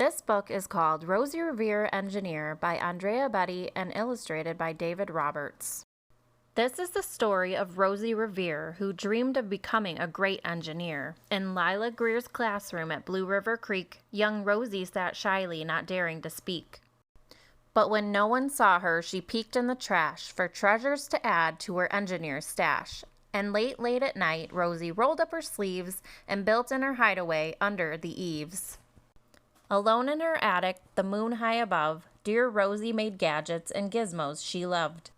This book is called Rosie Revere Engineer by Andrea, Beaty, and illustrated by David Roberts. This is the story of Rosie Revere, who dreamed of becoming a great engineer. In Lila Greer's classroom at Blue River Creek, young Rosie sat shyly, not daring to speak. But when no one saw her, she peeked in the trash for treasures to add to her engineer's stash. And late at night, Rosie rolled up her sleeves and built in her hideaway under the eaves. Alone in her attic, the moon high above, dear Rosie made gadgets and gizmos she loved.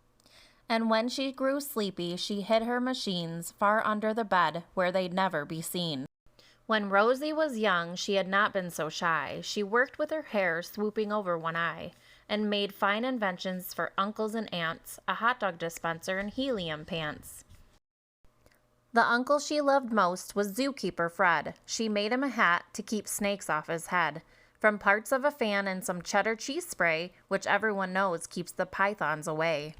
And when she grew sleepy, she hid her machines far under the bed where they'd never be seen. When Rosie was young, she had not been so shy. She worked with her hair swooping over one eye and made fine inventions for uncles and aunts, a hot dog dispenser and helium pants. The uncle she loved most was zookeeper Fred. She made him a hat to keep snakes off his head, from parts of a fan and some cheddar cheese spray, which everyone knows keeps the pythons away.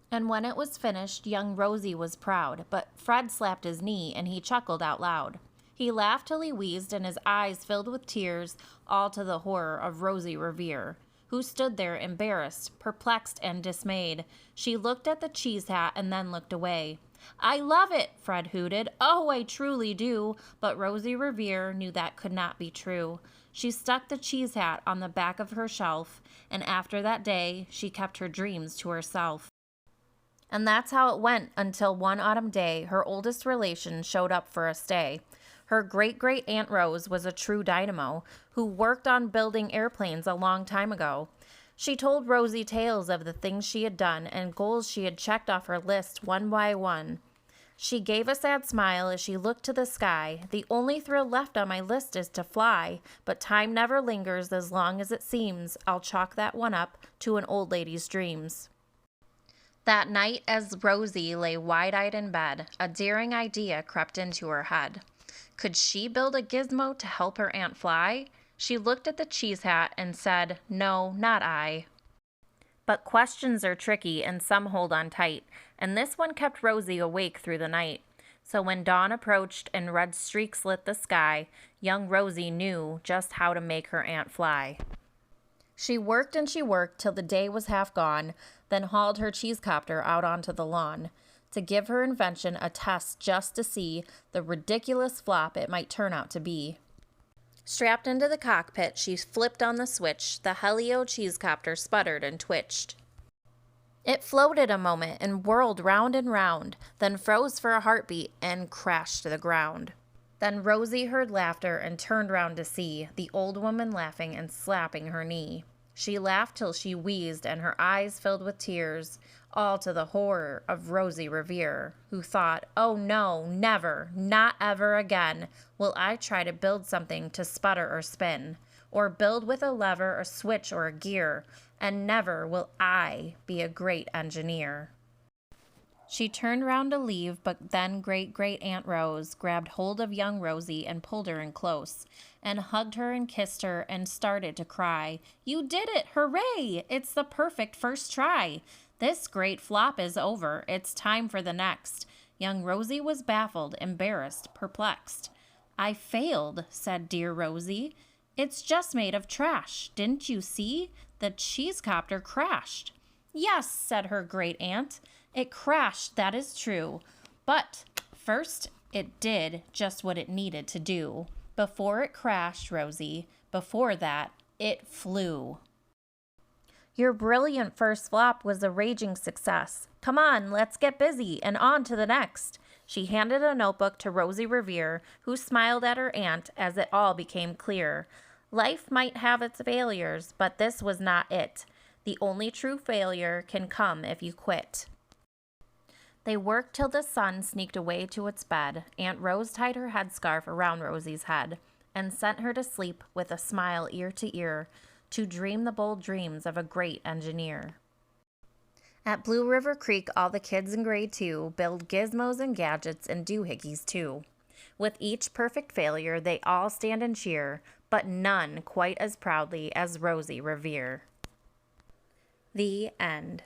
And when it was finished, young Rosie was proud, but Fred slapped his knee and he chuckled out loud. He laughed till he wheezed and his eyes filled with tears, all to the horror of Rosie Revere, who stood there embarrassed, perplexed, and dismayed. She looked at the cheese hat and then looked away. "I love it," Fred hooted. "Oh, I truly do." But Rosie Revere knew that could not be true. She stuck the cheese hat on the back of her shelf, and after that day, she kept her dreams to herself. And that's how it went until one autumn day, her oldest relation showed up for a stay. Her great-great-aunt Rose was a true dynamo who worked on building airplanes a long time ago. She told Rosie tales of the things she had done and goals she had checked off her list one by one. She gave a sad smile as she looked to the sky. "The only thrill left on my list is to fly, but time never lingers as long as it seems. I'll chalk that one up to an old lady's dreams." That night, as Rosie lay wide-eyed in bed, a daring idea crept into her head. Could she build a gizmo to help her aunt fly? She looked at the cheese hat and said, "No, not I." But questions are tricky and some hold on tight, and this one kept Rosie awake through the night. So when dawn approached and red streaks lit the sky, young Rosie knew just how to make her aunt fly. She worked and she worked till the day was half gone, then hauled her cheesecopter out onto the lawn to give her invention a test just to see the ridiculous flop it might turn out to be. Strapped into the cockpit, she flipped on the switch. The Helio cheesecopter sputtered and twitched. It floated a moment and whirled round and round, then froze for a heartbeat and crashed to the ground. Then Rosie heard laughter and turned round to see the old woman laughing and slapping her knee. She laughed till she wheezed and her eyes filled with tears, all to the horror of Rosie Revere, who thought, "Oh no, never, not ever again will I try to build something to sputter or spin, or build with a lever, a switch, or a gear, and never will I be a great engineer." She turned round to leave, but then great-great-aunt Rose grabbed hold of young Rosie and pulled her in close, and hugged her and kissed her and started to cry. "You did it! Hooray! It's the perfect first try! This great flop is over. It's time for the next." Young Rosie was baffled, embarrassed, perplexed. "I failed," said dear Rosie. "It's just made of trash. Didn't you see? The cheesecopter crashed." "Yes," said her great-aunt. "It crashed, that is true. But first it did just what it needed to do. Before it crashed, Rosie, before that, it flew." "Your brilliant first flop was a raging success. Come on, let's get busy and on to the next." She handed a notebook to Rosie Revere, who smiled at her aunt as it all became clear. Life might have its failures, but this was not it. The only true failure can come if you quit. They worked till the sun sneaked away to its bed. Aunt Rose tied her headscarf around Rosie's head and sent her to sleep with a smile ear to ear, to dream the bold dreams of a great engineer. At Blue River Creek, all the kids in grade 2 build gizmos and gadgets and doohickeys too. With each perfect failure, they all stand and cheer, but none quite as proudly as Rosie Revere. The end.